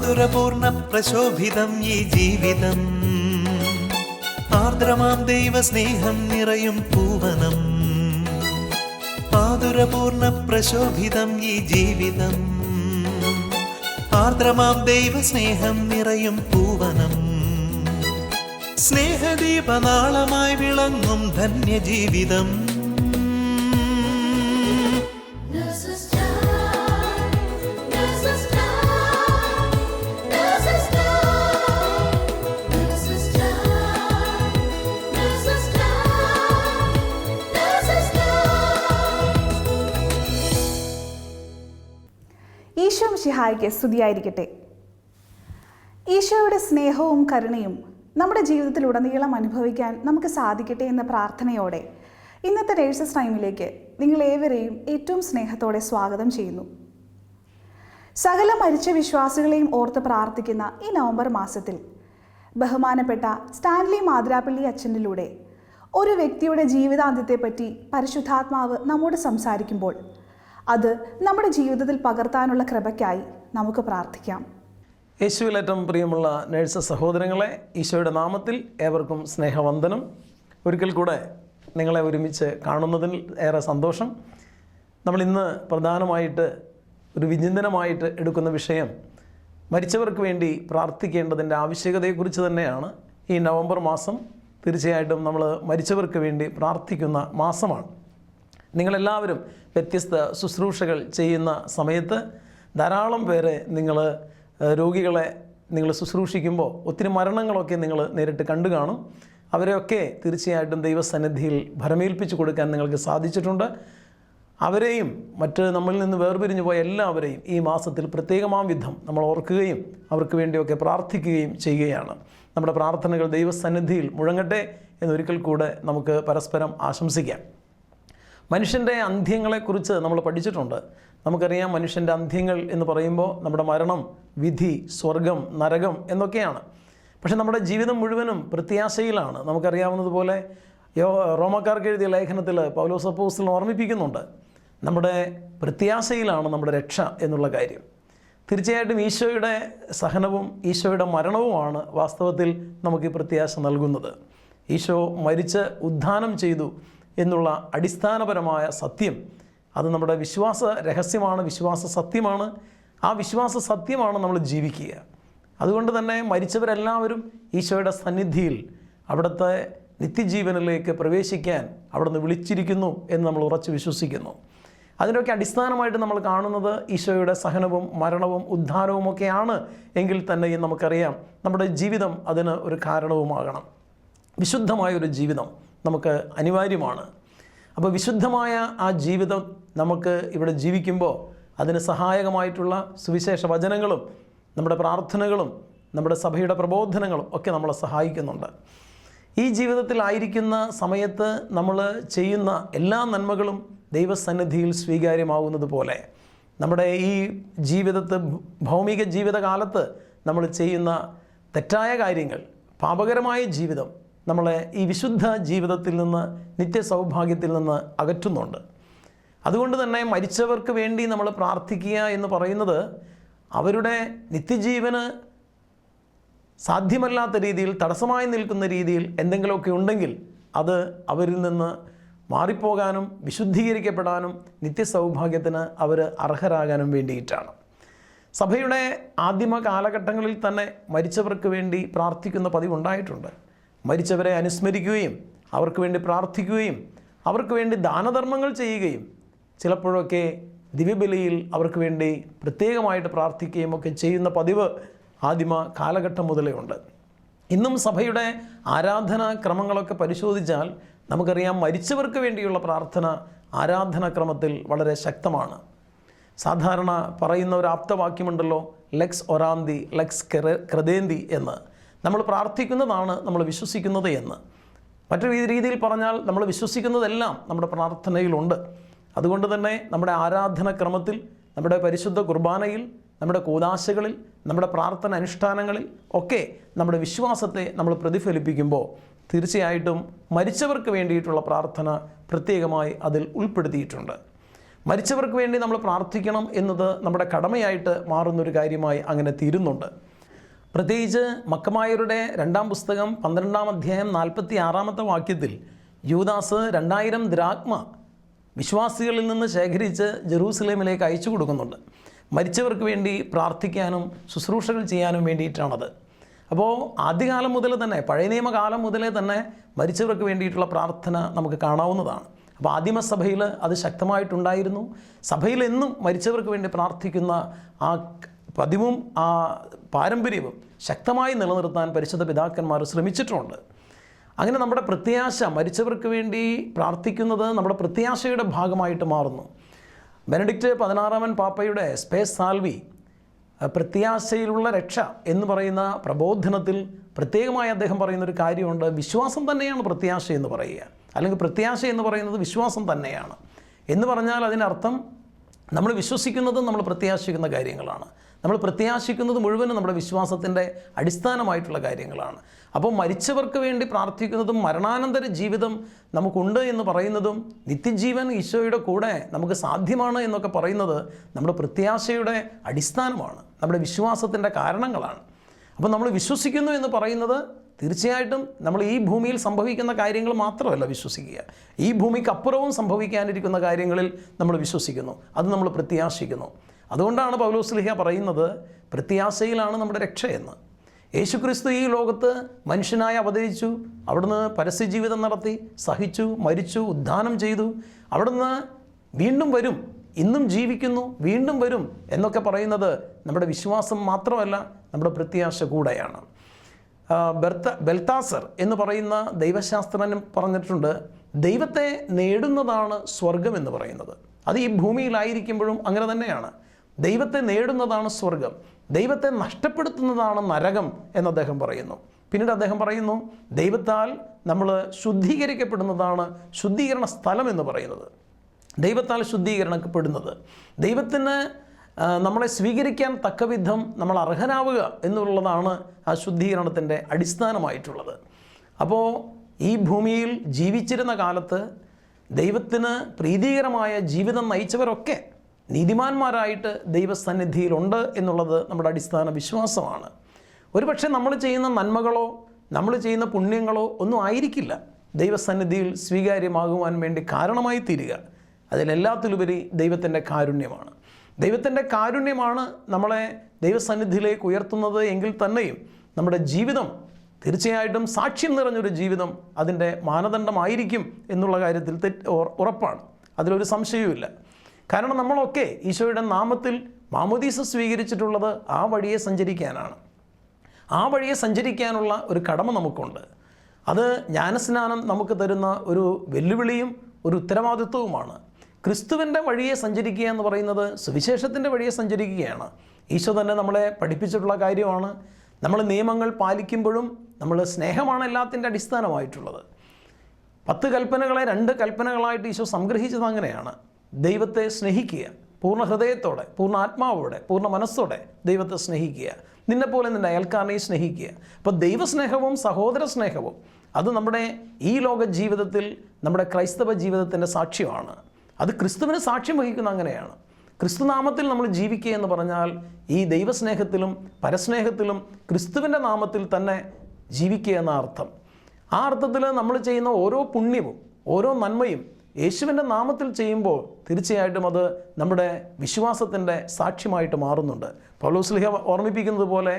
മാധുരപൂർണ്ണ പ്രശോഭിതം ഈ ജീവിതം, ആർദ്രമാം ദൈവസ്നേഹം നിറയും പൂവനം. മാധുരപൂർണ്ണ പ്രശോഭിതം ഈ ജീവിതം, ആർദ്രമാം ദൈവസ്നേഹം നിറയും പൂവനം. സ്നേഹദീപനാളമായി വിളങ്ങും ധന്യജീവിതം. ഈശോ മിശിഹായ്ക്ക് സ്തുതിയായിരിക്കട്ടെ. ഈശോയുടെ സ്നേഹവും കരുണയും നമ്മുടെ ജീവിതത്തിലുടനീളം അനുഭവിക്കാൻ നമുക്ക് സാധിക്കട്ടെ എന്ന പ്രാർത്ഥനയോടെ ഇന്നത്തെ നേഴ്സസ് ടൈമിലേക്ക് നിങ്ങളേവരെയും ഏറ്റവും സ്നേഹത്തോടെ സ്വാഗതം ചെയ്യുന്നു. സകല മരിച്ച വിശ്വാസികളെയും ഓർത്ത് പ്രാർത്ഥിക്കുന്ന ഈ നവംബർ മാസത്തിൽ ബഹുമാനപ്പെട്ട സ്റ്റാൻലി മാതിരാപ്പള്ളി അച്ഛനിലൂടെ ഒരു വ്യക്തിയുടെ ജീവിതാന്ത്യത്തെപ്പറ്റി പരിശുദ്ധാത്മാവ് നമ്മോട് സംസാരിക്കുമ്പോൾ അത് നമ്മുടെ ജീവിതത്തിൽ പകർത്താനുള്ള കൃപയ്ക്കായി നമുക്ക് പ്രാർത്ഥിക്കാം. യേശുവിൽ ഏറ്റവും പ്രിയമുള്ള നേഴ്സ് സഹോദരങ്ങളെ, ഈശോയുടെ നാമത്തിൽ ഏവർക്കും സ്നേഹവന്ദനം. ഒരിക്കൽ കൂടെ നിങ്ങളെ ഒരുമിച്ച് കാണുന്നതിൽ ഏറെ സന്തോഷം. നമ്മൾ ഇന്ന് പ്രധാനമായിട്ട് ഒരു വിചിന്തനമായിട്ട് എടുക്കുന്ന വിഷയം മരിച്ചവർക്ക് വേണ്ടി പ്രാർത്ഥിക്കേണ്ടതിൻ്റെ ആവശ്യകതയെക്കുറിച്ച് തന്നെയാണ്. ഈ നവംബർ മാസം തീർച്ചയായിട്ടും നമ്മൾ മരിച്ചവർക്ക് വേണ്ടി പ്രാർത്ഥിക്കുന്ന മാസമാണ്. നിങ്ങളെല്ലാവരും വ്യത്യസ്ത ശുശ്രൂഷകൾ ചെയ്യുന്ന സമയത്ത് ധാരാളം പേരെ രോഗികളെ നിങ്ങൾ ശുശ്രൂഷിക്കുമ്പോൾ ഒത്തിരി മരണങ്ങളൊക്കെ നിങ്ങൾ നേരിട്ട് കണ്ടു കാണും. അവരെയൊക്കെ തീർച്ചയായിട്ടും ദൈവസന്നിധിയിൽ ഭരമേൽപ്പിച്ചു കൊടുക്കാൻ നിങ്ങൾക്ക് സാധിച്ചിട്ടുണ്ട്. അവരെയും മറ്റ് നമ്മളിൽ നിന്ന് വേർപിരിഞ്ഞു പോയ എല്ലാവരെയും ഈ മാസത്തിൽ പ്രത്യേകമാം വിധം നമ്മൾ ഓർക്കുകയും അവർക്ക് വേണ്ടിയൊക്കെ പ്രാർത്ഥിക്കുകയും ചെയ്യുകയാണ്. നമ്മുടെ പ്രാർത്ഥനകൾ ദൈവസന്നിധിയിൽ മുഴങ്ങട്ടെ എന്നൊരിക്കൽ കൂടെ നമുക്ക് പരസ്പരം ആശംസിക്കാം. മനുഷ്യൻ്റെ അന്ത്യങ്ങളെക്കുറിച്ച് നമ്മൾ പഠിച്ചിട്ടുണ്ട്. നമുക്കറിയാം, മനുഷ്യൻ്റെ അന്ത്യങ്ങൾ എന്ന് പറയുമ്പോൾ നമ്മുടെ മരണം, വിധി, സ്വർഗം, നരകം എന്നൊക്കെയാണ്. പക്ഷെ നമ്മുടെ ജീവിതം മുഴുവനും പ്രത്യാശയിലാണ്. നമുക്കറിയാവുന്നതുപോലെ റോമാക്കാർക്ക് എഴുതിയ ലേഖനത്തിൽ പൗലോസ് അപ്പോസ്തലൻ ഓർമ്മിപ്പിക്കുന്നുണ്ട്, നമ്മുടെ പ്രത്യാശയിലാണ് നമ്മുടെ രക്ഷ എന്നുള്ള കാര്യം. തീർച്ചയായിട്ടും ഈശോയുടെ സഹനവും ഈശോയുടെ മരണവുമാണ് വാസ്തവത്തിൽ നമുക്ക് ഈ പ്രത്യാശ നൽകുന്നത്. ഈശോ മരിച്ച് ഉദ്ധാനം ചെയ്തു എന്നുള്ള അടിസ്ഥാനപരമായ സത്യം, അത് നമ്മുടെ വിശ്വാസ രഹസ്യമാണ്, വിശ്വാസ സത്യമാണ്. ആ വിശ്വാസ സത്യമാണ് നമ്മൾ ജീവിക്കുക. അതുകൊണ്ട് തന്നെ മരിച്ചവരെല്ലാവരും ഈശോയുടെ സന്നിധിയിൽ അവിടുത്തെ നിത്യജീവനിലേക്ക് പ്രവേശിക്കാൻ അവിടുന്ന് വിളിച്ചിരിക്കുന്നു എന്ന് നമ്മൾ ഉറച്ചു വിശ്വസിക്കുന്നു. അതിനൊക്കെ അടിസ്ഥാനമായിട്ട് നമ്മൾ കാണുന്നത് ഈശോയുടെ സഹനവും മരണവും ഉദ്ധാനവും ഒക്കെയാണ്. എങ്കിൽ തന്നെയും നമുക്കറിയാം, നമ്മുടെ ജീവിതം അതിന് ഒരു കാരണവുമാകണം. വിശുദ്ധമായൊരു ജീവിതം നമുക്ക് അനിവാര്യമാണ്. അപ്പോൾ വിശുദ്ധമായ ആ ജീവിതം നമുക്ക് ഇവിടെ ജീവിക്കുമ്പോൾ അതിന് സഹായകമായിട്ടുള്ള സുവിശേഷ വചനങ്ങളും നമ്മുടെ പ്രാർത്ഥനകളും നമ്മുടെ സഭയുടെ പ്രബോധനങ്ങളും ഒക്കെ നമ്മളെ സഹായിക്കുന്നുണ്ട്. ഈ ജീവിതത്തിലായിരിക്കുന്ന സമയത്ത് നമ്മൾ ചെയ്യുന്ന എല്ലാ നന്മകളും ദൈവസന്നിധിയിൽ സ്വീകാര്യമാകുന്നത് പോലെ നമ്മുടെ ഈ ഭൗമിക ജീവിതകാലത്ത് നമ്മൾ ചെയ്യുന്ന തെറ്റായ കാര്യങ്ങൾ, പാപകരമായ ജീവിതം നമ്മളെ ഈ വിശുദ്ധ ജീവിതത്തിൽ നിന്ന്, നിത്യസൗഭാഗ്യത്തിൽ നിന്ന് അകറ്റുന്നുണ്ട്. അതുകൊണ്ട് തന്നെ മരിച്ചവർക്ക് വേണ്ടി നമ്മൾ പ്രാർത്ഥിക്കുക എന്ന് പറയുന്നത് അവരുടെ നിത്യജീവന് സാധ്യമല്ലാത്ത രീതിയിൽ, തടസ്സമായി നിൽക്കുന്ന രീതിയിൽ എന്തെങ്കിലുമൊക്കെ ഉണ്ടെങ്കിൽ അത് അവരിൽ നിന്ന് മാറിപ്പോകാനും വിശുദ്ധീകരിക്കപ്പെടാനും നിത്യസൗഭാഗ്യത്തിന് അവർ അർഹരാകാനും വേണ്ടിയിട്ടാണ്. സഭയുടെ ആദിമ കാലഘട്ടങ്ങളിൽ തന്നെ മരിച്ചവർക്ക് വേണ്ടി പ്രാർത്ഥിക്കുന്ന പതിവുണ്ടായിട്ടുണ്ട്. മരിച്ചവരെ അനുസ്മരിക്കുകയും അവർക്ക് വേണ്ടി പ്രാർത്ഥിക്കുകയും അവർക്ക് വേണ്ടി ദാനധർമ്മങ്ങൾ ചെയ്യുകയും ചിലപ്പോഴൊക്കെ ദിവ്യബലിയിൽ അവർക്ക് വേണ്ടി പ്രത്യേകമായിട്ട് പ്രാർത്ഥിക്കുകയും ഒക്കെ ചെയ്യുന്ന പതിവ് ആദിമ കാലഘട്ടം മുതലേ ഉണ്ട്. ഇന്നും സഭയുടെ ആരാധനാ ക്രമങ്ങളൊക്കെ പരിശോധിച്ചാൽ നമുക്കറിയാം, മരിച്ചവർക്ക് വേണ്ടിയുള്ള പ്രാർത്ഥന ആരാധനാക്രമത്തിൽ വളരെ ശക്തമാണ്. സാധാരണ പറയുന്ന ഒരു ആപ്തവാക്യമുണ്ടല്ലോ, ലെക്സ് ഒറാന്തി ലെക്സ് ക്രദേന്തി എന്ന്. നമ്മൾ പ്രാർത്ഥിക്കുന്നതാണ് നമ്മൾ വിശ്വസിക്കുന്നത് എന്ന്. മറ്റൊരു രീതിയിൽ പറഞ്ഞാൽ നമ്മൾ വിശ്വസിക്കുന്നതെല്ലാം നമ്മുടെ പ്രാർത്ഥനയിലുണ്ട്. അതുകൊണ്ട് തന്നെ നമ്മുടെ ആരാധനക്രമത്തിൽ, നമ്മുടെ പരിശുദ്ധ കുർബാനയിൽ, നമ്മുടെ കൂദാശകളിൽ, നമ്മുടെ പ്രാർത്ഥന അനുഷ്ഠാനങ്ങളിൽ ഒക്കെ നമ്മുടെ വിശ്വാസത്തെ നമ്മൾ പ്രതിഫലിപ്പിക്കുമ്പോൾ തീർച്ചയായിട്ടും മരിച്ചവർക്ക് വേണ്ടിയിട്ടുള്ള പ്രാർത്ഥന പ്രത്യേകമായി അതിൽ ഉൾപ്പെടുത്തിയിട്ടുണ്ട്. മരിച്ചവർക്ക് വേണ്ടി നമ്മൾ പ്രാർത്ഥിക്കണം എന്നത് നമ്മുടെ കടമയായിട്ട് മാറുന്നൊരു കാര്യമായി അങ്ങനെ തീരുന്നുണ്ട്. പ്രത്യേകിച്ച് മക്കമായരുടെ 2-ാം പുസ്തകം 12-ാം അധ്യായം 46-ാമത്തെ വാക്യത്തിൽ യൂദാസ് 2000 ദ്രാഗ്മ വിശ്വാസികളിൽ നിന്ന് ശേഖരിച്ച് ജെറൂസലേമിലേക്ക് അയച്ചു കൊടുക്കുന്നുണ്ട്. മരിച്ചവർക്ക് വേണ്ടി പ്രാർത്ഥിക്കാനും ശുശ്രൂഷകൾ ചെയ്യാനും വേണ്ടിയിട്ടാണത്. അപ്പോൾ ആദ്യകാലം മുതൽ തന്നെ, പഴയ നിയമകാലം മുതലേ തന്നെ മരിച്ചവർക്ക് വേണ്ടിയിട്ടുള്ള പ്രാർത്ഥന നമുക്ക് കാണാവുന്നതാണ്. അപ്പോൾ ആദിമസഭയിൽ അത് ശക്തമായിട്ടുണ്ടായിരുന്നു. സഭയിൽ എന്നും മരിച്ചവർക്ക് വേണ്ടി പ്രാർത്ഥിക്കുന്ന ആ പതിവും ആ പാരമ്പര്യവും ശക്തമായി നിലനിർത്താൻ പരിശുദ്ധ പിതാക്കന്മാർ ശ്രമിച്ചിട്ടുമുണ്ട്. അങ്ങനെ നമ്മുടെ പ്രത്യാശ, മരിച്ചവർക്ക് വേണ്ടി പ്രാർത്ഥിക്കുന്നത് നമ്മുടെ പ്രത്യാശയുടെ ഭാഗമായിട്ട് മാറുന്നു. ബെനഡിക്റ്റ് 16-ാമൻ പാപ്പയുടെ സ്പേസ് സാൽവി പ്രത്യാശയിലുള്ള രക്ഷ എന്ന് പറയുന്ന പ്രബോധനത്തിൽ പ്രത്യേകമായി അദ്ദേഹം പറയുന്നൊരു കാര്യമുണ്ട്. വിശ്വാസം തന്നെയാണ് പ്രത്യാശ എന്ന് പറയുക, അല്ലെങ്കിൽ പ്രത്യാശ എന്ന് പറയുന്നത് വിശ്വാസം തന്നെയാണ് എന്ന് പറഞ്ഞാൽ അതിനർത്ഥം നമ്മൾ വിശ്വസിക്കുന്നതും നമ്മൾ പ്രത്യാശിക്കുന്ന കാര്യങ്ങളാണ്. നമ്മൾ പ്രത്യാശിക്കുന്നത് മുഴുവനും നമ്മുടെ വിശ്വാസത്തിൻ്റെ അടിസ്ഥാനമായിട്ടുള്ള കാര്യങ്ങളാണ്. അപ്പോൾ മരിച്ചവർക്ക് വേണ്ടി പ്രാർത്ഥിക്കുന്നതും മരണാനന്തര ജീവിതം നമുക്കുണ്ട് എന്ന് പറയുന്നതും നിത്യജീവൻ ഈശോയുടെ കൂടെ നമുക്ക് സാധ്യമാണ് എന്നൊക്കെ പറയുന്നത് നമ്മുടെ പ്രത്യാശയുടെ അടിസ്ഥാനമാണ്, നമ്മുടെ വിശ്വാസത്തിൻ്റെ കാരണങ്ങളാണ്. അപ്പോൾ നമ്മൾ വിശ്വസിക്കുന്നു എന്ന് പറയുന്നത് തീർച്ചയായിട്ടും നമ്മൾ ഈ ഭൂമിയിൽ സംഭവിക്കുന്ന കാര്യങ്ങൾ മാത്രമല്ല വിശ്വസിക്കുക, ഈ ഭൂമിക്കപ്പുറവും സംഭവിക്കാനിരിക്കുന്ന കാര്യങ്ങളിൽ നമ്മൾ വിശ്വസിക്കുന്നു, അത് നമ്മൾ പ്രത്യാശിക്കുന്നു. അതുകൊണ്ടാണ് പൗലോസ്ലീഹ പറയുന്നത് പ്രത്യാശയിലാണ് നമ്മുടെ രക്ഷയെന്ന്. യേശുക്രിസ്തു ഈ ലോകത്ത് മനുഷ്യനായി അവതരിച്ചു, അവിടുന്ന് പരസ്യജീവിതം നടത്തി, സഹിച്ചു, മരിച്ചു, ഉദ്ധാനം ചെയ്തു, അവിടുന്ന് വീണ്ടും വരും, ഇന്നും ജീവിക്കുന്നു, വീണ്ടും വരും എന്നൊക്കെ പറയുന്നത് നമ്മുടെ വിശ്വാസം മാത്രമല്ല, നമ്മുടെ പ്രത്യാശ കൂടെയാണ്. ബെൽത്താസർ എന്ന് പറയുന്ന ദൈവശാസ്ത്രജ്ഞൻ പറഞ്ഞിട്ടുണ്ട്, ദൈവത്തെ നേടുന്നതാണ് സ്വർഗം എന്ന് പറയുന്നത്. അത് ഈ ഭൂമിയിലായിരിക്കുമ്പോഴും അങ്ങനെ തന്നെയാണ്. ദൈവത്തെ നേടുന്നതാണ് സ്വർഗം, ദൈവത്തെ നഷ്ടപ്പെടുത്തുന്നതാണ് നരകം എന്ന് അദ്ദേഹം പറയുന്നു. പിന്നീട് അദ്ദേഹം പറയുന്നു, ദൈവത്താൽ നമ്മൾ ശുദ്ധീകരിക്കപ്പെടുന്നതാണ് ശുദ്ധീകരണ സ്ഥലം എന്ന് പറയുന്നത്. ദൈവത്താൽ ശുദ്ധീകരണപ്പെടുന്നത്, ദൈവത്തിന് നമ്മളെ സ്വീകരിക്കാൻ തക്കവിധം നമ്മൾ അർഹനാവുക എന്നുള്ളതാണ് ആ ശുദ്ധീകരണത്തിൻ്റെ അടിസ്ഥാനമായിട്ടുള്ളത്. അപ്പോൾ ഈ ഭൂമിയിൽ ജീവിച്ചിരുന്ന കാലത്ത് ദൈവത്തിന് പ്രീതികരമായ ജീവിതം നയിച്ചവരൊക്കെ നീതിമാന്മാരായിട്ട് ദൈവസന്നിധിയിലുണ്ട് എന്നുള്ളത് നമ്മുടെ അടിസ്ഥാന വിശ്വാസമാണ്. ഒരുപക്ഷെ നമ്മൾ ചെയ്യുന്ന നന്മകളോ നമ്മൾ ചെയ്യുന്ന പുണ്യങ്ങളോ ഒന്നും ആയിരിക്കില്ല ദൈവസന്നിധിയിൽ സ്വീകാര്യമാകുവാൻ വേണ്ടി കാരണമായി തീരുക. അതിലെല്ലാത്തിലുപരി ദൈവത്തിൻ്റെ കാരുണ്യമാണ്. ദൈവത്തിൻ്റെ കാരുണ്യമാണ് നമ്മളെ ദൈവസന്നിധിയിലേക്ക് ഉയർത്തുന്നത് എങ്കിൽ തന്നെയും നമ്മുടെ ജീവിതം തീർച്ചയായിട്ടും സാക്ഷ്യം നിറഞ്ഞൊരു ജീവിതം അതിൻ്റെ മാനദണ്ഡമായിരിക്കും എന്നുള്ള കാര്യത്തിൽ ഉറപ്പാണ്, അതിലൊരു സംശയവുമില്ല. കാരണം നമ്മളൊക്കെ ഈശോയുടെ നാമത്തിൽ മാമോദീസ സ്വീകരിച്ചിട്ടുള്ളത് ആ വഴിയെ സഞ്ചരിക്കാനാണ്. ആ വഴിയെ സഞ്ചരിക്കാനുള്ള ഒരു കടമ നമുക്കുണ്ട്. അത് ജ്ഞാനസ്നാനം നമുക്ക് തരുന്ന ഒരു വെല്ലുവിളിയും ഒരു ഉത്തരവാദിത്വവുമാണ്. ക്രിസ്തുവിൻ്റെ വഴിയെ സഞ്ചരിക്കുക എന്ന് പറയുന്നത് സുവിശേഷത്തിൻ്റെ വഴിയെ സഞ്ചരിക്കുകയാണ്. ഈശോ തന്നെ നമ്മളെ പഠിപ്പിച്ചിട്ടുള്ള കാര്യമാണ്. നമ്മൾ നിയമങ്ങൾ പാലിക്കുമ്പോഴും നമ്മൾ സ്നേഹമാണ് എല്ലാത്തിൻ്റെ അടിസ്ഥാനമായിട്ടുള്ളത്. 10 കൽപ്പനകളെ 2 കൽപ്പനകളായിട്ട് ഈശോ സംഗ്രഹിച്ചത് അങ്ങനെയാണ്. ദൈവത്തെ സ്നേഹിക്കുക, പൂർണ്ണ ഹൃദയത്തോടെ, പൂർണ്ണ ആത്മാവോടെ, പൂർണ്ണ മനസ്സോടെ ദൈവത്തെ സ്നേഹിക്കുക, നിന്നെപ്പോലെ നിൻ്റെ അയൽക്കാരനെ സ്നേഹിക്കുക. അപ്പോൾ ദൈവസ്നേഹവും സഹോദര സ്നേഹവും അത് നമ്മുടെ ഈ ലോക ജീവിതത്തിൽ, നമ്മുടെ ക്രൈസ്തവ ജീവിതത്തിൻ്റെ സാക്ഷ്യമാണ്. അത് ക്രിസ്തുവിന് സാക്ഷ്യം വഹിക്കുന്ന അങ്ങനെയാണ്. ക്രിസ്തുനാമത്തിൽ നമ്മൾ ജീവിക്കുക എന്ന് പറഞ്ഞാൽ ഈ ദൈവസ്നേഹത്തിലും പരസ്നേഹത്തിലും ക്രിസ്തുവിൻ്റെ നാമത്തിൽ തന്നെ ജീവിക്കുക എന്ന അർത്ഥം. ആ അർത്ഥത്തിൽ നമ്മൾ ചെയ്യുന്ന ഓരോ പുണ്യവും ഓരോ നന്മയും യേശുവിൻ്റെ നാമത്തിൽ ചെയ്യുമ്പോൾ തീർച്ചയായിട്ടും അത് നമ്മുടെ വിശ്വാസത്തിൻ്റെ സാക്ഷ്യമായിട്ട് മാറുന്നുണ്ട്. പൗലോസ്ലീഹ ഓർമ്മിപ്പിക്കുന്നത് പോലെ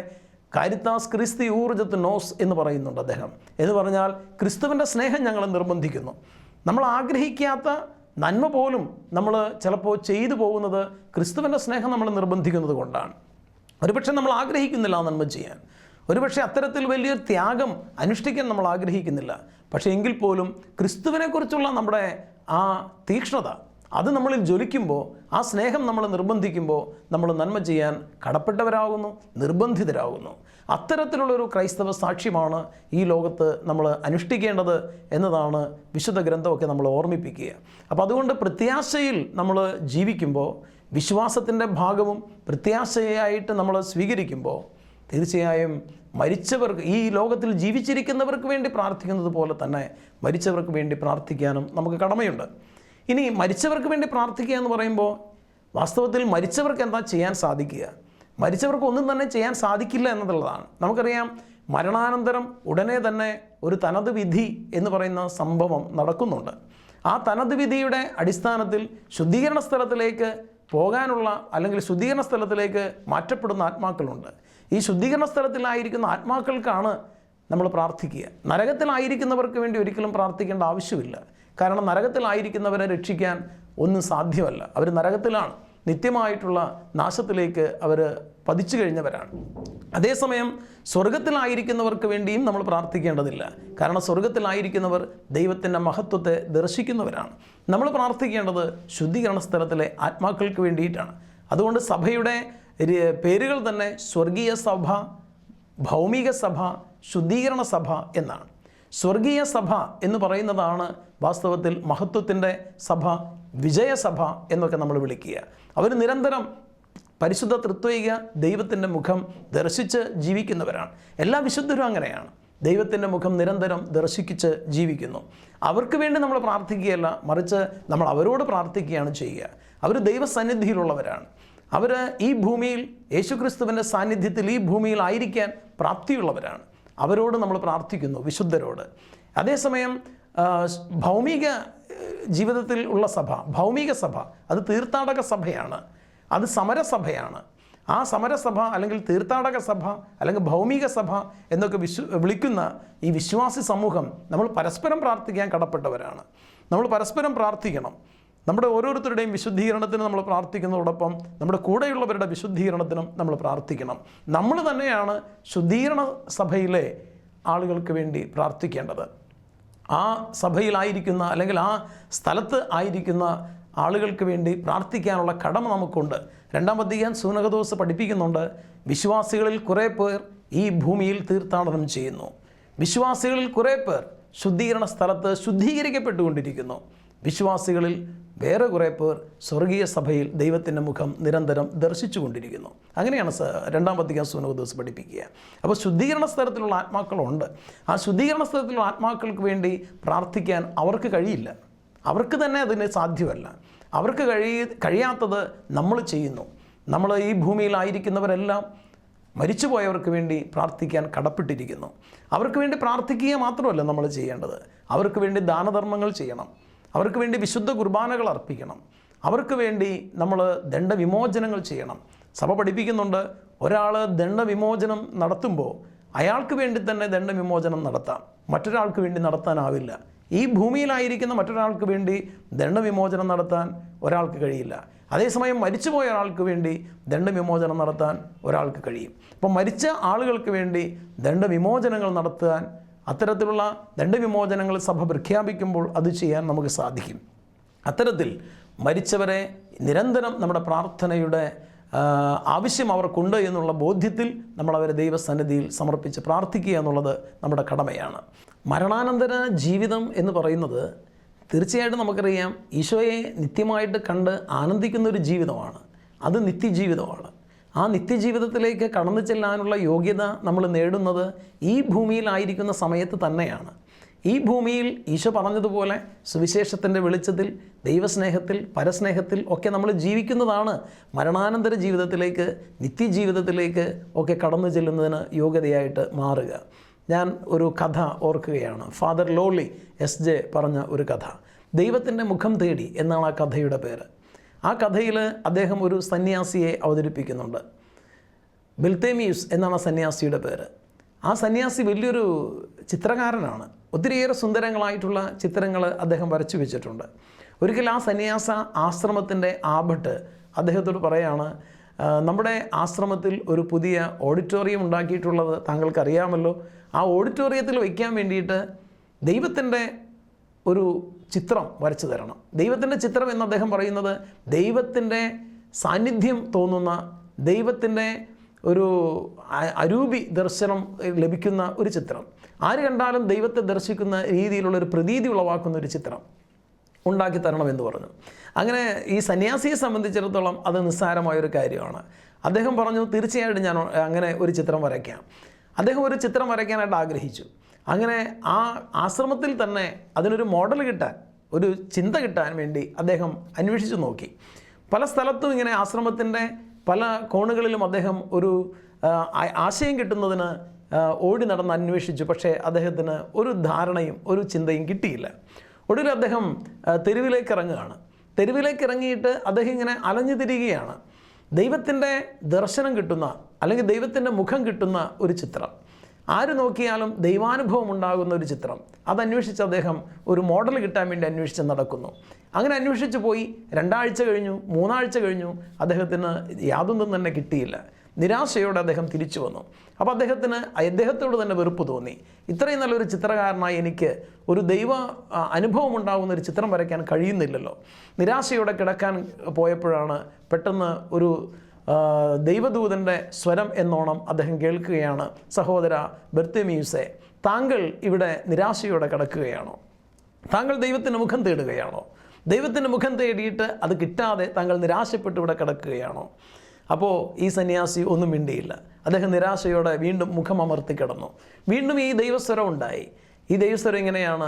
കാരിത്താസ് ക്രിസ്തി ഊർജത്ത് നോസ് എന്ന് പറയുന്നുണ്ട് അദ്ദേഹം. എന്ന് പറഞ്ഞാൽ ക്രിസ്തുവിൻ്റെ സ്നേഹം ഞങ്ങളെ നിർബന്ധിക്കുന്നു. നമ്മൾ ആഗ്രഹിക്കാത്ത നന്മ പോലും നമ്മൾ ചിലപ്പോൾ ചെയ്തു പോകുന്നത് ക്രിസ്തുവിൻ്റെ സ്നേഹം നമ്മളെ നിർബന്ധിക്കുന്നത് കൊണ്ടാണ്. ഒരുപക്ഷെ നമ്മൾ ആഗ്രഹിക്കുന്നില്ല ആ നന്മ ചെയ്യാൻ, ഒരുപക്ഷെ അത്തരത്തിൽ വലിയൊരു ത്യാഗം അനുഷ്ഠിക്കാൻ നമ്മൾ ആഗ്രഹിക്കുന്നില്ല. പക്ഷേ എങ്കിൽ പോലും ക്രിസ്തുവിനെക്കുറിച്ചുള്ള നമ്മുടെ ആ തീക്ഷ്ണത അത് നമ്മളിൽ ജ്വലിക്കുമ്പോൾ, ആ സ്നേഹം നമ്മളെ നിർബന്ധിക്കുമ്പോൾ നമ്മൾ നന്മ ചെയ്യാൻ കടപ്പെട്ടവരാകുന്നു, നിർബന്ധിതരാകുന്നു. അത്തരത്തിലുള്ളൊരു ക്രൈസ്തവ സാക്ഷ്യമാണ് ഈ ലോകത്ത് നമ്മൾ അനുഷ്ഠിക്കേണ്ടത് എന്നതാണ് വിശുദ്ധ ഗ്രന്ഥമൊക്കെ നമ്മൾ ഓർമ്മിപ്പിക്കുക. അപ്പോൾ അതുകൊണ്ട് പ്രത്യാശയിൽ നമ്മൾ ജീവിക്കുമ്പോൾ, വിശ്വാസത്തിൻ്റെ ഭാഗവും പ്രത്യാശയായിട്ട് നമ്മൾ സ്വീകരിക്കുമ്പോൾ തീർച്ചയായും മരിച്ചവർക്ക്, ഈ ലോകത്തിൽ ജീവിച്ചിരിക്കുന്നവർക്ക് വേണ്ടി പ്രാർത്ഥിക്കുന്നത് പോലെ തന്നെ മരിച്ചവർക്ക് വേണ്ടി പ്രാർത്ഥിക്കാനും നമുക്ക് കടമയുണ്ട്. ഇനി മരിച്ചവർക്ക് വേണ്ടി പ്രാർത്ഥിക്കുക എന്ന് പറയുമ്പോൾ വാസ്തവത്തിൽ മരിച്ചവർക്ക് എന്താ ചെയ്യാൻ സാധിക്കുക? മരിച്ചവർക്ക് ഒന്നും തന്നെ ചെയ്യാൻ സാധിക്കില്ല എന്നുള്ളതാണ്. നമുക്കറിയാം, മരണാനന്തരം ഉടനെ തന്നെ ഒരു തനത് വിധി എന്ന് പറയുന്ന സംഭവം നടക്കുന്നുണ്ട്. ആ തനത് വിധിയുടെ അടിസ്ഥാനത്തിൽ ശുദ്ധീകരണ സ്ഥലത്തിലേക്ക് പോകാനുള്ള അല്ലെങ്കിൽ ശുദ്ധീകരണ സ്ഥലത്തിലേക്ക് മാറ്റപ്പെടുന്ന ആത്മാക്കളുണ്ട്. ഈ ശുദ്ധീകരണ സ്ഥലത്തിലായിരിക്കുന്ന ആത്മാക്കൾക്കാണ് നമ്മൾ പ്രാർത്ഥിക്കുക. നരകത്തിലായിരിക്കുന്നവർക്ക് വേണ്ടി ഒരിക്കലും പ്രാർത്ഥിക്കേണ്ട ആവശ്യമില്ല. കാരണം നരകത്തിലായിരിക്കുന്നവരെ രക്ഷിക്കാൻ ഒന്നും സാധ്യമല്ല. അവർ നരകത്തിലാണ്, നിത്യമായിട്ടുള്ള നാശത്തിലേക്ക് അവർ പതിച്ചു കഴിഞ്ഞവരാണ്. അതേസമയം സ്വർഗത്തിലായിരിക്കുന്നവർക്ക് വേണ്ടിയും നമ്മൾ പ്രാർത്ഥിക്കേണ്ടതില്ല. കാരണം സ്വർഗത്തിലായിരിക്കുന്നവർ ദൈവത്തിൻ്റെ മഹത്വത്തെ ദർശിക്കുന്നവരാണ്. നമ്മൾ പ്രാർത്ഥിക്കേണ്ടത് ശുദ്ധീകരണ സ്ഥലത്തിലെ ആത്മാക്കൾക്ക് വേണ്ടിയിട്ടാണ്. അതുകൊണ്ട് സഭയുടെ പേരുകൾ തന്നെ സ്വർഗീയ സഭ, ഭൗമിക സഭ, ശുദ്ധീകരണ സഭ എന്നാണ്. സ്വർഗീയ സഭ എന്ന് പറയുന്നതാണ് വാസ്തവത്തിൽ മഹത്വത്തിൻ്റെ സഭ, വിജയസഭ എന്നൊക്കെ നമ്മൾ വിളിക്കുക. അവർ നിരന്തരം പരിശുദ്ധ തൃത്വൈക ദൈവത്തിൻ്റെ മുഖം ദർശിച്ച് ജീവിക്കുന്നവരാണ്. എല്ലാ വിശുദ്ധരും അങ്ങനെയാണ്. ദൈവത്തിൻ്റെ മുഖം നിരന്തരം ദർശിച്ച് ജീവിക്കുന്നു. അവർക്ക് വേണ്ടി നമ്മൾ പ്രാർത്ഥിക്കുകയല്ല, മറിച്ച് നമ്മൾ അവരോട് പ്രാർത്ഥിക്കുകയാണ് ചെയ്യുക. അവർ ദൈവസന്നിധിയിലുള്ളവരാണ്. അവർ ഈ ഭൂമിയിൽ യേശുക്രിസ്തുവിൻ്റെ സാന്നിധ്യത്തിൽ ഈ ഭൂമിയിൽ ആയിരിക്കാൻ പ്രാപ്തിയുള്ളവരാണ്. അവരോട് നമ്മൾ പ്രാർത്ഥിക്കുന്നു, വിശുദ്ധരോട്. അതേസമയം ഭൗമിക ജീവിതത്തിൽ ഉള്ള സഭ, ഭൗമിക സഭ, അത് തീർത്ഥാടക സഭയാണ്, അത് സമരസഭയാണ്. ആ സമരസഭ അല്ലെങ്കിൽ തീർത്ഥാടക സഭ അല്ലെങ്കിൽ ഭൗമിക സഭ എന്നൊക്കെ വിളിക്കുന്ന ഈ വിശ്വാസി സമൂഹം നമ്മൾ പരസ്പരം പ്രാർത്ഥിക്കാൻ കടപ്പെട്ടവരാണ്. നമ്മൾ പരസ്പരം പ്രാർത്ഥിക്കണം. നമ്മുടെ ഓരോരുത്തരുടെയും വിശുദ്ധീകരണത്തിന് നമ്മൾ പ്രാർത്ഥിക്കുന്നതോടൊപ്പം നമ്മുടെ കൂടെയുള്ളവരുടെ വിശുദ്ധീകരണത്തിനും നമ്മൾ പ്രാർത്ഥിക്കണം. നമ്മൾ തന്നെയാണ് ശുദ്ധീകരണ സഭയിലെ ആളുകൾക്ക് വേണ്ടി പ്രാർത്ഥിക്കേണ്ടത്. ആ സഭയിലായിരിക്കുന്ന അല്ലെങ്കിൽ ആ സ്ഥലത്ത് ആയിരിക്കുന്ന ആളുകൾക്ക് വേണ്ടി പ്രാർത്ഥിക്കാനുള്ള കടമ നമുക്കുണ്ട്. 2-ാം അധ്യായം സൂനഹദോസ് പഠിപ്പിക്കുന്നുണ്ട്, വിശ്വാസികളിൽ കുറേ പേർ ഈ ഭൂമിയിൽ തീർത്ഥാടനം ചെയ്യുന്നു. വിശ്വാസികളിൽ കുറേ പേർ ശുദ്ധീകരണ സ്ഥലത്ത് ശുദ്ധീകരിക്കപ്പെട്ടുകൊണ്ടിരിക്കുന്നു. വിശ്വാസികളിൽ വേറെ കുറേ പേർ സ്വർഗീയ സഭയിൽ ദൈവത്തിൻ്റെ മുഖം നിരന്തരം ദർശിച്ചു കൊണ്ടിരിക്കുന്നു. അങ്ങനെയാണ് 2-ാം അധ്യായം സൂനഹദോസ് പഠിപ്പിക്കുക. അപ്പോൾ ശുദ്ധീകരണ സ്ഥലത്തിലുള്ള ആത്മാക്കളുണ്ട്. ആ ശുദ്ധീകരണ സ്ഥലത്തിലുള്ള ആത്മാക്കൾക്ക് വേണ്ടി പ്രാർത്ഥിക്കാൻ അവർക്ക് കഴിയില്ല. അവർക്ക് തന്നെ അതിന് സാധ്യമല്ല. അവർക്ക് കഴിയാത്തത് നമ്മൾ ചെയ്യുന്നു. നമ്മൾ ഈ ഭൂമിയിലായിരിക്കുന്നവരെല്ലാം മരിച്ചുപോയവർക്ക് വേണ്ടി പ്രാർത്ഥിക്കാൻ കടപ്പെട്ടിരിക്കുന്നു. അവർക്ക് വേണ്ടി പ്രാർത്ഥിക്കുക മാത്രമല്ല നമ്മൾ ചെയ്യേണ്ടത്, അവർക്ക് വേണ്ടി ദാനധർമ്മങ്ങൾ ചെയ്യണം, അവർക്ക് വേണ്ടി വിശുദ്ധ കുർബാനകൾ അർപ്പിക്കണം, അവർക്ക് വേണ്ടി നമ്മൾ ദണ്ഡവിമോചനങ്ങൾ ചെയ്യണം. സഭ പഠിപ്പിക്കുന്നുണ്ട്, ഒരാൾ ദണ്ഡവിമോചനം നടത്തുമ്പോൾ അയാൾക്ക് വേണ്ടി തന്നെ ദണ്ഡവിമോചനം നടത്താം, മറ്റൊരാൾക്ക് വേണ്ടി നടത്താനാവില്ല. ഈ ഭൂമിയിലായിരിക്കുന്ന മറ്റൊരാൾക്ക് വേണ്ടി ദണ്ഡവിമോചനം നടത്താൻ ഒരാൾക്ക് കഴിയില്ല. അതേസമയം മരിച്ചുപോയ ഒരാൾക്ക് വേണ്ടി ദണ്ഡവിമോചനം നടത്താൻ ഒരാൾക്ക് കഴിയും. അപ്പോൾ മരിച്ച ആളുകൾക്ക് വേണ്ടി ദണ്ഡവിമോചനങ്ങൾ നടത്താൻ, അത്തരത്തിലുള്ള ദണ്ഡവിമോചനങ്ങൾ സഭ പ്രഖ്യാപിക്കുമ്പോൾ അത് ചെയ്യാൻ നമുക്ക് സാധിക്കും. അത്തരത്തിൽ മരിച്ചവരെ നിരന്തരം നമ്മുടെ പ്രാർത്ഥനയുടെ ആവശ്യം അവർക്കുണ്ട് എന്നുള്ള ബോധ്യത്തിൽ നമ്മളവരെ ദൈവസന്നിധിയിൽ സമർപ്പിച്ച് പ്രാർത്ഥിക്കുക എന്നുള്ളത് നമ്മുടെ കടമയാണ്. മരണാനന്തര ജീവിതം എന്ന് പറയുന്നത് തീർച്ചയായിട്ടും നമുക്കറിയാം, ഈശോയെ നിത്യമായിട്ട് കണ്ട് ആനന്ദിക്കുന്നൊരു ജീവിതമാണ്. അത് നിത്യജീവിതമാണ്. ആ നിത്യജീവിതത്തിലേക്ക് കടന്നു ചെല്ലാനുള്ള യോഗ്യത നമ്മൾ നേടുന്നത് ഈ ഭൂമിയിലായിരിക്കുന്ന സമയത്ത് തന്നെയാണ്. ഈ ഭൂമിയിൽ ഈശോ പറഞ്ഞതുപോലെ സുവിശേഷത്തിൻ്റെ വെളിച്ചത്തിൽ, ദൈവസ്നേഹത്തിൽ, പരസ്നേഹത്തിൽ ഒക്കെ നമ്മൾ ജീവിക്കുന്നതാണ് മരണാനന്തര ജീവിതത്തിലേക്ക്, നിത്യജീവിതത്തിലേക്ക് ഒക്കെ കടന്നു ചെല്ലുന്നതിന് യോഗ്യതയായിട്ട് മാറുക. ഞാൻ ഒരു കഥ ഓർക്കുകയാണ്. ഫാദർ ലോളി SJ പറഞ്ഞ ഒരു കഥ, ദൈവത്തിൻ്റെ മുഖം തേടി എന്നാണ് ആ കഥയുടെ പേര്. ആ കഥയിൽ അദ്ദേഹം ഒരു സന്യാസിയെ അവതരിപ്പിക്കുന്നുണ്ട്. ബെൽത്തേമിയൂസ് എന്നാണ് ആ സന്യാസിയുടെ പേര്. ആ സന്യാസി വലിയൊരു ചിത്രകാരനാണ്. ഒത്തിരിയേറെ സുന്ദരങ്ങളായിട്ടുള്ള ചിത്രങ്ങൾ അദ്ദേഹം വരച്ചു വെച്ചിട്ടുണ്ട്. ഒരിക്കൽ ആ സന്യാസ ആശ്രമത്തിൻ്റെ ആഭട്ട് അദ്ദേഹത്തോട് പറയാണ്, നമ്മുടെ ആശ്രമത്തിൽ ഒരു പുതിയ ഓഡിറ്റോറിയം ഉണ്ടാക്കിയിട്ടുള്ളത് താങ്കൾക്കറിയാമല്ലോ. ആ ഓഡിറ്റോറിയത്തിൽ വയ്ക്കാൻ വേണ്ടിയിട്ട് ദൈവത്തിൻ്റെ ഒരു ചിത്രം വരച്ചു തരണം. ദൈവത്തിൻ്റെ ചിത്രം എന്ന് അദ്ദേഹം പറയുന്നത് ദൈവത്തിൻ്റെ സാന്നിധ്യം തോന്നുന്ന, ദൈവത്തിൻ്റെ ഒരു അരൂപി ദർശനം ലഭിക്കുന്ന ഒരു ചിത്രം, ആര് കണ്ടാലും ദൈവത്തെ ദർശിക്കുന്ന രീതിയിലുള്ളൊരു പ്രതീതി ഉളവാക്കുന്ന ഒരു ചിത്രം ഉണ്ടാക്കി തരണമെന്ന് പറഞ്ഞു. അങ്ങനെ ഈ സന്യാസിയെ സംബന്ധിച്ചിടത്തോളം അത് നിസ്സാരമായൊരു കാര്യമാണ്. അദ്ദേഹം പറഞ്ഞു, തീർച്ചയായിട്ടും ഞാൻ അങ്ങനെ ഒരു ചിത്രം വരയ്ക്കാം. അദ്ദേഹം ഒരു ചിത്രം വരയ്ക്കാനായിട്ട് ആഗ്രഹിച്ചു. അങ്ങനെ ആ ആശ്രമത്തിൽ തന്നെ അതിനൊരു മോഡൽ കിട്ടാൻ ഒരു ചിന്ത കിട്ടാൻ വേണ്ടി അദ്ദേഹം അന്വേഷിച്ചു നോക്കി. പല സ്ഥലത്തും ഇങ്ങനെ ആശ്രമത്തിൻ്റെ പല കോണുകളിലും അദ്ദേഹം ഒരു ആശയം കിട്ടുന്നതിന് ഓടി നടന്ന് അന്വേഷിച്ചു. പക്ഷേ അദ്ദേഹത്തിന് ഒരു ധാരണയും ഒരു ചിന്തയും കിട്ടിയില്ല. ഒടുവിൽ അദ്ദേഹം തെരുവിലേക്ക് ഇറങ്ങുകയാണ്. തെരുവിലേക്ക് ഇറങ്ങിയിട്ട് അദ്ദേഹം ഇങ്ങനെ അലഞ്ഞു തിരിയുകയാണ്. ദൈവത്തിൻ്റെ ദർശനം കിട്ടുന്ന അല്ലെങ്കിൽ ദൈവത്തിൻ്റെ മുഖം കിട്ടുന്ന ഒരു ചിത്രം, ആര് നോക്കിയാലും ദൈവാനുഭവം ഉണ്ടാകുന്ന ഒരു ചിത്രം, അതന്വേഷിച്ച് അദ്ദേഹം ഒരു മോഡൽ കിട്ടാൻ വേണ്ടി അന്വേഷിച്ച് നടക്കുന്നു. അങ്ങനെ അന്വേഷിച്ച് പോയി 2 ആഴ്ച കഴിഞ്ഞു, 3 ആഴ്ച കഴിഞ്ഞു, അദ്ദേഹത്തിന് യാതൊന്നും തന്നെ കിട്ടിയില്ല. നിരാശയോടെ അദ്ദേഹം തിരിച്ചു വന്നു. അപ്പോൾ അദ്ദേഹത്തോട് തന്നെ വെറുപ്പ് തോന്നി. ഇത്രയും നല്ലൊരു ചിത്രകാരനായി എനിക്ക് ഒരു ദൈവ അനുഭവം ഉണ്ടാകുന്ന ഒരു ചിത്രം വരയ്ക്കാൻ കഴിയുന്നില്ലല്ലോ. നിരാശയോടെ കിടക്കാൻ പോയപ്പോഴാണ് പെട്ടെന്ന് ഒരു ദൈവദൂതൻ്റെ സ്വരം എന്നോണം അദ്ദേഹം കേൾക്കുകയാണ്, സഹോദര ബർത്തിമീയുസേ, താങ്കൾ ഇവിടെ നിരാശയോടെ കിടക്കുകയാണോ? താങ്കൾ ദൈവത്തിൻ്റെ മുഖം തേടുകയാണോ? ദൈവത്തിൻ്റെ മുഖം തേടിയിട്ട് അത് കിട്ടാതെ താങ്കൾ നിരാശപ്പെട്ട് ഇവിടെ കിടക്കുകയാണോ? അപ്പോൾ ഈ സന്യാസി ഒന്നും മിണ്ടിയില്ല. അദ്ദേഹം നിരാശയോടെ വീണ്ടും മുഖം അമർത്തി കിടന്നു. വീണ്ടും ഈ ദൈവസ്വരം ഉണ്ടായി. ഈ ദൈവസ്വരം ഇങ്ങനെയാണ്,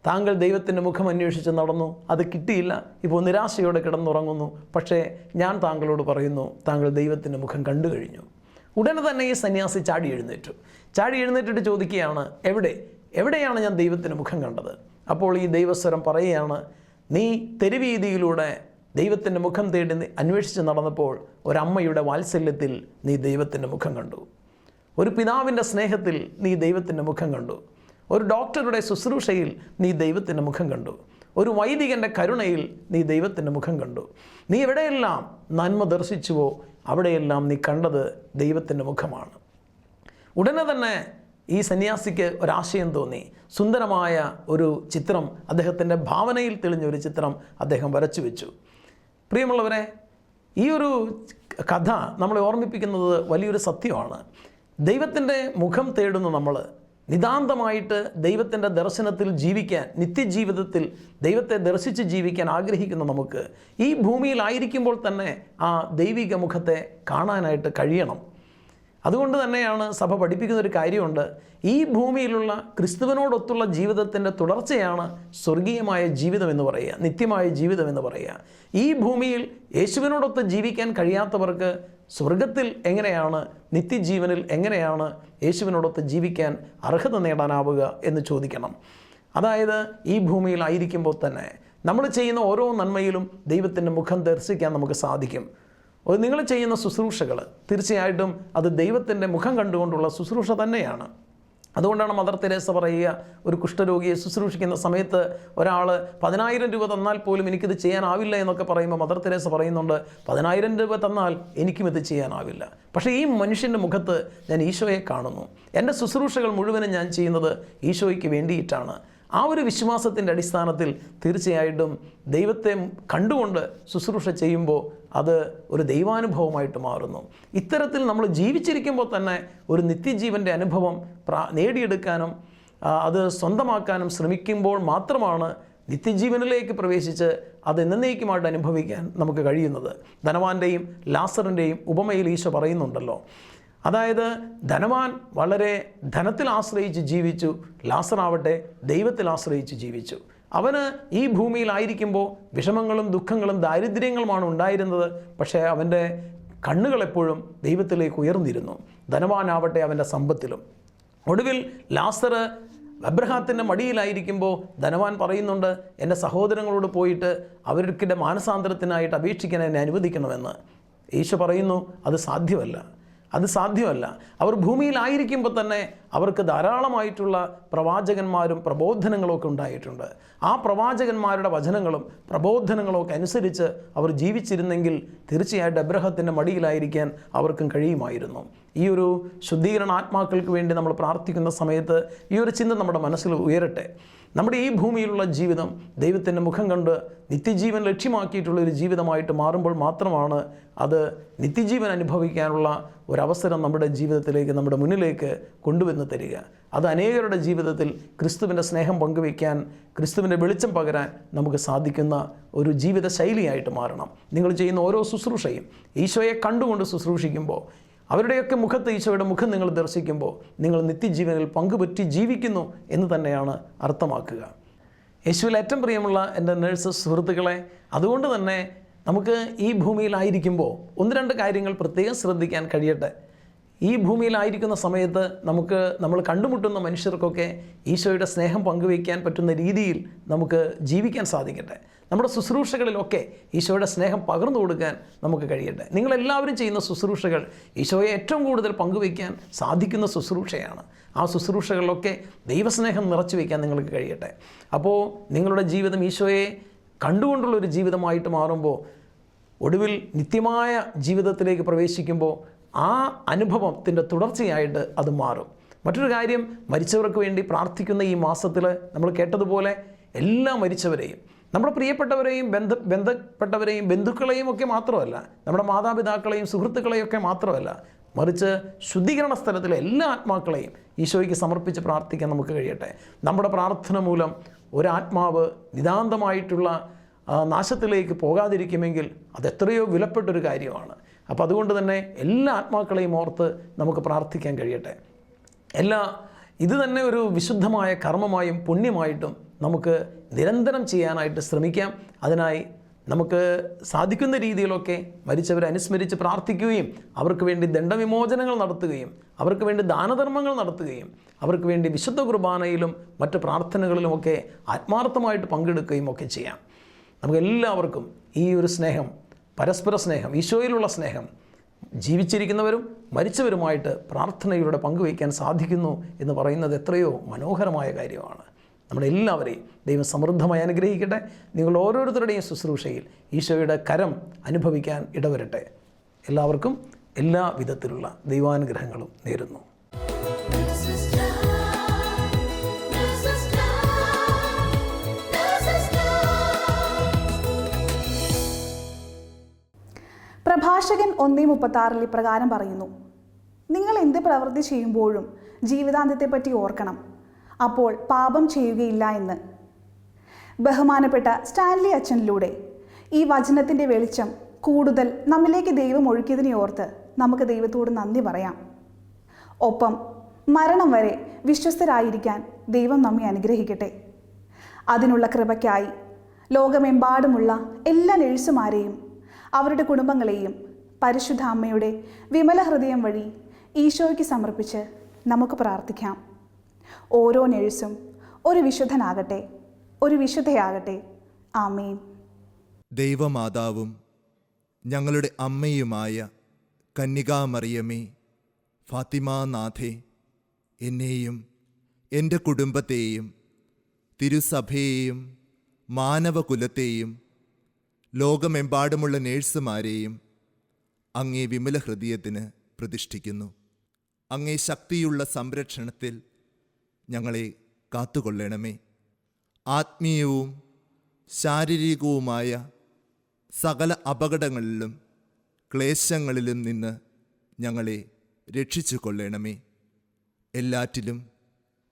താങ്കൾ ദൈവത്തിൻ്റെ മുഖം അന്വേഷിച്ച് നടന്നു, അത് കിട്ടിയില്ല, ഇപ്പോൾ നിരാശയോടെ കിടന്നുറങ്ങുന്നു. പക്ഷേ ഞാൻ താങ്കളോട് പറയുന്നു, താങ്കൾ ദൈവത്തിൻ്റെ മുഖം കണ്ടു കഴിഞ്ഞു. ഉടനെ തന്നെ ഈ സന്യാസി ചാടി എഴുന്നേറ്റിട്ട് ചോദിക്കുകയാണ്, എവിടെയാണ് ഞാൻ ദൈവത്തിൻ്റെ മുഖം കണ്ടത്? അപ്പോൾ ഈ ദൈവസ്വരം പറയുകയാണ്, നീ തെരുവീതിയിലൂടെ ദൈവത്തിൻ്റെ മുഖം തേടി അന്വേഷിച്ച് നടന്നപ്പോൾ ഒരമ്മയുടെ വാത്സല്യത്തിൽ നീ ദൈവത്തിൻ്റെ മുഖം കണ്ടു. ഒരു പിതാവിൻ്റെ സ്നേഹത്തിൽ നീ ദൈവത്തിൻ്റെ മുഖം കണ്ടു. ഒരു ഡോക്ടറുടെ ശുശ്രൂഷയിൽ നീ ദൈവത്തിൻ്റെ മുഖം കണ്ടു. ഒരു വൈദികൻ്റെ കരുണയിൽ നീ ദൈവത്തിൻ്റെ മുഖം കണ്ടു. നീ എവിടെയെല്ലാം നന്മ ദർശിച്ചുവോ അവിടെയെല്ലാം നീ കണ്ടത് ദൈവത്തിൻ്റെ മുഖമാണ്. ഉടനെ തന്നെ ഈ സന്യാസിക്ക് ഒരാശയം തോന്നി. സുന്ദരമായ ഒരു ചിത്രം, അദ്ദേഹത്തിൻ്റെ ഭാവനയിൽ തെളിഞ്ഞൊരു ചിത്രം അദ്ദേഹം വരച്ചു വെച്ചു. പ്രിയമുള്ളവരെ, ഈ ഒരു കഥ നമ്മളെ ഓർമ്മിപ്പിക്കുന്നത് വലിയൊരു സത്യമാണ്. ദൈവത്തിൻ്റെ മുഖം തേടുന്ന നമ്മൾ നിതാന്തമായിട്ട് ദൈവത്തിൻ്റെ ദർശനത്തിൽ ജീവിക്കാൻ, നിത്യജീവിതത്തിൽ ദൈവത്തെ ദർശിച്ച് ജീവിക്കാൻ ആഗ്രഹിക്കുന്ന നമുക്ക് ഈ ഭൂമിയിലായിരിക്കുമ്പോൾ തന്നെ ആ ദൈവിക മുഖത്തെ കാണാനായിട്ട് കഴിയണം. അതുകൊണ്ട് തന്നെയാണ് സഭ പഠിപ്പിക്കുന്ന ഒരു കാര്യമുണ്ട്, ഈ ഭൂമിയിലുള്ള ക്രിസ്തുവിനോടൊത്തുള്ള ജീവിതത്തിൻ്റെ തുടർച്ചയാണ് സ്വർഗീയമായ ജീവിതം എന്ന് പറയുക, നിത്യമായ ജീവിതം എന്ന് പറയുക. ഈ ഭൂമിയിൽ യേശുവിനോടൊത്ത് ജീവിക്കാൻ കഴിയാത്തവർക്ക് സ്വർഗത്തിൽ എങ്ങനെയാണ്, നിത്യജീവനിൽ എങ്ങനെയാണ് യേശുവിനോടൊത്ത് ജീവിക്കാൻ അർഹത നേടാനാവുക എന്ന് ചോദിക്കണം. അതായത് ഈ ഭൂമിയിലായിരിക്കുമ്പോൾ തന്നെ നമ്മൾ ചെയ്യുന്ന ഓരോ നന്മയിലും ദൈവത്തിൻ്റെ മുഖം ദർശിക്കാൻ നമുക്ക് സാധിക്കും. നിങ്ങൾ ചെയ്യുന്ന ശുശ്രൂഷകൾ തീർച്ചയായിട്ടും അത് ദൈവത്തിൻ്റെ മുഖം കണ്ടുകൊണ്ടുള്ള ശുശ്രൂഷ തന്നെയാണ്. അതുകൊണ്ടാണ് മദർ തെരേസ പറയുക, ഒരു കുഷ്ഠരോഗിയെ ശുശ്രൂഷിക്കുന്ന സമയത്ത് ഒരാൾ 10,000 രൂപ തന്നാൽ പോലും എനിക്കിത് ചെയ്യാനാവില്ല എന്നൊക്കെ പറയുമ്പോൾ മദർ തെരേസ പറയുന്നുണ്ട്, 10,000 രൂപ തന്നാൽ എനിക്കും ഇത് ചെയ്യാനാവില്ല. പക്ഷേ ഈ മനുഷ്യൻ്റെ മുഖത്ത് ഞാൻ ഈശോയെ കാണുന്നു. എൻ്റെ ശുശ്രൂഷകൾ മുഴുവനും ഞാൻ ചെയ്യുന്നത് ഈശോയ്ക്ക് വേണ്ടിയിട്ടാണ്. ആ ഒരു വിശ്വാസത്തിൻ്റെ അടിസ്ഥാനത്തിൽ തീർച്ചയായിട്ടും ദൈവത്തെ കണ്ടുകൊണ്ട് ശുശ്രൂഷ ചെയ്യുമ്പോൾ അത് ഒരു ദൈവാനുഭവമായിട്ട് മാറുന്നു. ഇത്തരത്തിൽ നമ്മൾ ജീവിച്ചിരിക്കുമ്പോൾ തന്നെ ഒരു നിത്യജീവൻ്റെ അനുഭവം നേടിയെടുക്കാനും അത് സ്വന്തമാക്കാനും ശ്രമിക്കുമ്പോൾ മാത്രമാണ് നിത്യജീവനിലേക്ക് പ്രവേശിച്ച് അത് എന്നേക്കുമായിട്ട് അനുഭവിക്കാൻ നമുക്ക് കഴിയുന്നത്. ധനവാന്റെയും ലാസറിൻ്റെയും ഉപമയിൽ ഈശോ പറയുന്നുണ്ടല്ലോ, അതായത് ധനവാൻ വളരെ ധനത്തിൽ ആശ്രയിച്ച് ജീവിച്ചു, ലാസറാവട്ടെ ദൈവത്തിൽ ആശ്രയിച്ച് ജീവിച്ചു. അവന് ഈ ഭൂമിയിലായിരിക്കുമ്പോൾ വിഷമങ്ങളും ദുഃഖങ്ങളും ദാരിദ്ര്യങ്ങളുമാണ് ഉണ്ടായിരുന്നത്. പക്ഷേ അവൻ്റെ കണ്ണുകളെപ്പോഴും ദൈവത്തിലേക്ക് ഉയർന്നിരുന്നു. ധനവാനാവട്ടെ അവൻ്റെ സമ്പത്തിലും. ഒടുവിൽ ലാസർ അബ്രഹാത്തിൻ്റെ മടിയിലായിരിക്കുമ്പോൾ ധനവാൻ പറയുന്നുണ്ട്, എൻ്റെ സഹോദരങ്ങളോട് പോയിട്ട് അവർക്കിടെ മാനസാന്തരത്തിനായിട്ട് അപേക്ഷിക്കാൻ എന്നെ അനുവദിക്കണമെന്ന്. ഈശോ പറയുന്നു, അത് സാധ്യമല്ല. അവർ ഭൂമിയിലായിരിക്കുമ്പോൾ തന്നെ അവർക്ക് ധാരാളമായിട്ടുള്ള പ്രവാചകന്മാരും പ്രബോധനങ്ങളും ഒക്കെ ഉണ്ടായിട്ടുണ്ട്. ആ പ്രവാചകന്മാരുടെ വചനങ്ങളും പ്രബോധനങ്ങളും ഒക്കെ അനുസരിച്ച് അവർ ജീവിച്ചിരുന്നെങ്കിൽ തീർച്ചയായിട്ടും അബ്രഹത്തിൻ്റെ മടിയിലായിരിക്കാൻ അവർക്കും കഴിയുമായിരുന്നു. ഈ ഒരു ശുദ്ധീകരണ ആത്മാക്കൾക്ക് വേണ്ടി നമ്മൾ പ്രാർത്ഥിക്കുന്ന സമയത്ത് ഈ ഒരു ചിന്ത നമ്മുടെ മനസ്സിൽ ഉയരട്ടെ. നമ്മുടെ ഈ ഭൂമിയിലുള്ള ജീവിതം ദൈവത്തിൻ്റെ മുഖം കണ്ട് നിത്യജീവൻ ലക്ഷ്യമാക്കിയിട്ടുള്ളൊരു ജീവിതമായിട്ട് മാറുമ്പോൾ മാത്രമാണ് അത് നിത്യജീവൻ അനുഭവിക്കാനുള്ള ഒരവസരം നമ്മുടെ ജീവിതത്തിലേക്ക്, നമ്മുടെ മുന്നിലേക്ക് കൊണ്ടുവന്ന് തരിക. അത് അനേകരുടെ ജീവിതത്തിൽ ക്രിസ്തുവിൻ്റെ സ്നേഹം പങ്കുവയ്ക്കാൻ, ക്രിസ്തുവിൻ്റെ വെളിച്ചം പകരാൻ നമുക്ക് സാധിക്കുന്ന ഒരു ജീവിത ശൈലിയായിട്ട് മാറണം. നിങ്ങൾ ചെയ്യുന്ന ഓരോ ശുശ്രൂഷയും ഈശോയെ കണ്ടുകൊണ്ട് ശുശ്രൂഷിക്കുമ്പോൾ, അവരുടെയൊക്കെ മുഖത്ത് ഈശോയുടെ മുഖം നിങ്ങൾ ദർശിക്കുമ്പോൾ നിങ്ങൾ നിത്യജീവനിൽ പങ്കുപറ്റി ജീവിക്കുന്നു എന്ന് തന്നെയാണ് അർത്ഥമാക്കുക. യേശുവിൽ ഏറ്റവും പ്രിയമുള്ള എൻ്റെ നേഴ്സ് സുഹൃത്തുക്കളെ, അതുകൊണ്ട് തന്നെ നമുക്ക് ഈ ഭൂമിയിലായിരിക്കുമ്പോൾ ഒന്ന് രണ്ട് കാര്യങ്ങൾ പ്രത്യേകം ശ്രദ്ധിക്കാൻ കഴിയട്ടെ. ഈ ഭൂമിയിലായിരിക്കുന്ന സമയത്ത് നമ്മൾ കണ്ടുമുട്ടുന്ന മനുഷ്യർക്കൊക്കെ ഈശോയുടെ സ്നേഹം പങ്കുവയ്ക്കാൻ പറ്റുന്ന രീതിയിൽ നമുക്ക് ജീവിക്കാൻ സാധിക്കട്ടെ. നമ്മുടെ ശുശ്രൂഷകളിലൊക്കെ ഈശോയുടെ സ്നേഹം പകർന്നു കൊടുക്കാൻ നമുക്ക് കഴിയട്ടെ. നിങ്ങളെല്ലാവരും ചെയ്യുന്ന ശുശ്രൂഷകൾ ഈശോയെ ഏറ്റവും കൂടുതൽ പങ്കുവയ്ക്കാൻ സാധിക്കുന്ന ശുശ്രൂഷയാണ്. ആ ശുശ്രൂഷകളിലൊക്കെ ദൈവസ്നേഹം നിറച്ചു വയ്ക്കാൻ നിങ്ങൾക്ക് കഴിയട്ടെ. അപ്പോൾ നിങ്ങളുടെ ജീവിതം ഈശോയെ കണ്ടുകൊണ്ടുള്ളൊരു ജീവിതമായിട്ട് മാറുമ്പോൾ, ഒടുവിൽ നിത്യമായ ജീവിതത്തിലേക്ക് പ്രവേശിക്കുമ്പോൾ ആ അനുഭവത്തിൻ്റെ തുടർച്ചയായിട്ട് അത് മാറും. മറ്റൊരു കാര്യം, മരിച്ചവർക്ക് വേണ്ടി പ്രാർത്ഥിക്കുന്ന ഈ മാസത്തിൽ നമ്മൾ കേട്ടതുപോലെ എല്ലാ മരിച്ചവരെയും, നമ്മുടെ പ്രിയപ്പെട്ടവരെയും ബന്ധപ്പെട്ടവരെയും ബന്ധുക്കളെയും ഒക്കെ മാത്രമല്ല, നമ്മുടെ മാതാപിതാക്കളെയും സുഹൃത്തുക്കളെയും ഒക്കെ മാത്രമല്ല, മറിച്ച് ശുദ്ധീകരണ സ്ഥലത്തിലെ എല്ലാ ആത്മാക്കളെയും ഈശോയ്ക്ക് സമർപ്പിച്ച് പ്രാർത്ഥിക്കാൻ നമുക്ക് കഴിയട്ടെ. നമ്മുടെ പ്രാർത്ഥന മൂലം ഒരാത്മാവ് നിതാന്തമായിട്ടുള്ള നാശത്തിലേക്ക് പോകാതിരിക്കുമെങ്കിൽ അതെത്രയോ വിലപ്പെട്ടൊരു കാര്യമാണ്. അപ്പോൾ അതുകൊണ്ട് തന്നെ എല്ലാ ആത്മാക്കളെയും ഓർത്ത് നമുക്ക് പ്രാർത്ഥിക്കാൻ കഴിയട്ടെ. ഇത് തന്നെ ഒരു വിശുദ്ധമായ കർമ്മമായും പുണ്യമായിട്ടും നമുക്ക് നിരന്തരം ചെയ്യാനായിട്ട് ശ്രമിക്കാം. അതിനായി നമുക്ക് സാധിക്കുന്ന രീതിയിലൊക്കെ മരിച്ചവരെ അനുസ്മരിച്ച് പ്രാർത്ഥിക്കുകയും അവർക്ക് വേണ്ടി ദണ്ഡവിമോചനങ്ങൾ നടത്തുകയും അവർക്ക് വേണ്ടി ദാനധർമ്മങ്ങൾ നടത്തുകയും അവർക്ക് വേണ്ടി വിശുദ്ധ കുർബാനയിലും മറ്റ് പ്രാർത്ഥനകളിലുമൊക്കെ ആത്മാർത്ഥമായിട്ട് പങ്കെടുക്കുകയും ഒക്കെ ചെയ്യാം. നമുക്കെല്ലാവർക്കും ഈ ഒരു സ്നേഹം, പരസ്പര സ്നേഹം, ഈശോയിലുള്ള സ്നേഹം ജീവിച്ചിരിക്കുന്നവരും മരിച്ചവരുമായിട്ട് പ്രാർത്ഥനയിലൂടെ പങ്കുവയ്ക്കാൻ സാധിക്കുന്നു എന്ന് പറയുന്നത് എത്രയോ മനോഹരമായ കാര്യമാണ്. നമ്മളെല്ലാവരെയും ദൈവം സമൃദ്ധമായി അനുഗ്രഹിക്കട്ടെ. നിങ്ങൾ ഓരോരുത്തരുടെയും ശുശ്രൂഷയിൽ ഈശോയുടെ കരം അനുഭവിക്കാൻ ഇടവരട്ടെ. എല്ലാവർക്കും എല്ലാ വിധത്തിലുള്ള ദൈവാനുഗ്രഹങ്ങളും നേരുന്നു. പ്രഭാഷകൻ 1:36 ഇപ്രകാരം പറയുന്നു: നിങ്ങൾ എന്ത് പ്രവൃത്തി ചെയ്യുമ്പോഴും ജീവിതാന്ത്യത്തെപ്പറ്റി ഓർക്കണം, അപ്പോൾ പാപം ചെയ്യുകയില്ല എന്ന്. ബഹുമാനപ്പെട്ട സ്റ്റാൻലി അച്ഛനിലൂടെ ഈ വചനത്തിൻ്റെ വെളിച്ചം കൂടുതൽ നമ്മിലേക്ക് ദൈവം ഒഴുക്കിയതിനെ ഓർത്ത് നമുക്ക് ദൈവത്തോട് നന്ദി പറയാം. ഒപ്പം മരണം വരെ വിശ്വസ്തരായിരിക്കാൻ ദൈവം നമ്മെ അനുഗ്രഹിക്കട്ടെ. അതിനുള്ള കൃപയ്ക്കായി ലോകമെമ്പാടുമുള്ള എല്ലാ നഴ്സുമാരെയും അവരുടെ കുടുംബങ്ങളെയും പരിശുദ്ധ അമ്മയുടെ വിമല ഹൃദയം വഴി ഈശോയ്ക്ക് സമർപ്പിച്ച് നമുക്ക് പ്രാർത്ഥിക്കാം. ഓരോ നഴ്സും ഒരു വിശുദ്ധനാകട്ടെ, ഒരു വിശുദ്ധയാകട്ടെ. ആമേൻ. ദൈവമാതാവും ഞങ്ങളുടെ അമ്മയുമായ കന്യകാമറിയമേ, ഫാത്തിമാനാഥേ, എന്നെയും എൻ്റെ കുടുംബത്തെയും തിരുസഭയെയും മാനവകുലത്തെയും ലോകമെമ്പാടുമുള്ള നേഴ്സുമാരെയും അങ്ങേ വിമല ഹൃദയത്തിന് പ്രതിഷ്ഠിക്കുന്നു. അങ്ങേ ശക്തിയുള്ള സംരക്ഷണത്തിൽ ഞങ്ങളെ കാത്തുകൊള്ളണമേ. ആത്മീയവും ശാരീരികവുമായ സകല അപകടങ്ങളിലും ക്ലേശങ്ങളിലും നിന്ന് ഞങ്ങളെ രക്ഷിച്ചു കൊള്ളണമേ. എല്ലാറ്റിലും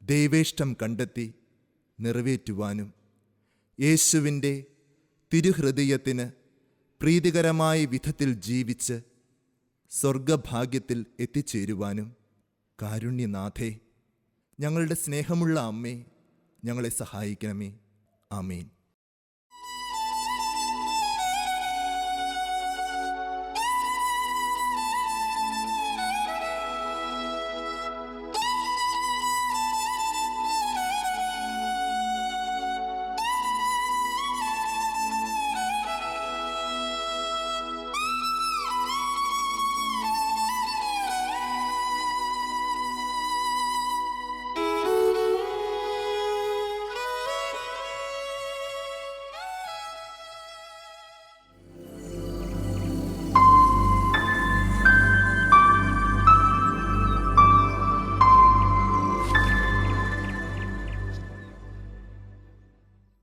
ദൈവേഷ്ടം കണ്ടെത്തി നിറവേറ്റുവാനും യേശുവിൻ്റെ തിരുഹൃദയത്തിന് പ്രീതികരമായ വിധത്തിൽ ജീവിച്ച് സ്വർഗഭാഗ്യത്തിൽ എത്തിച്ചേരുവാനും കാരുണ്യനാഥേ, ഞങ്ങളുടെ സ്നേഹമുള്ള അമ്മേ, ഞങ്ങളെ സഹായിക്കണമേ. ആമേൻ.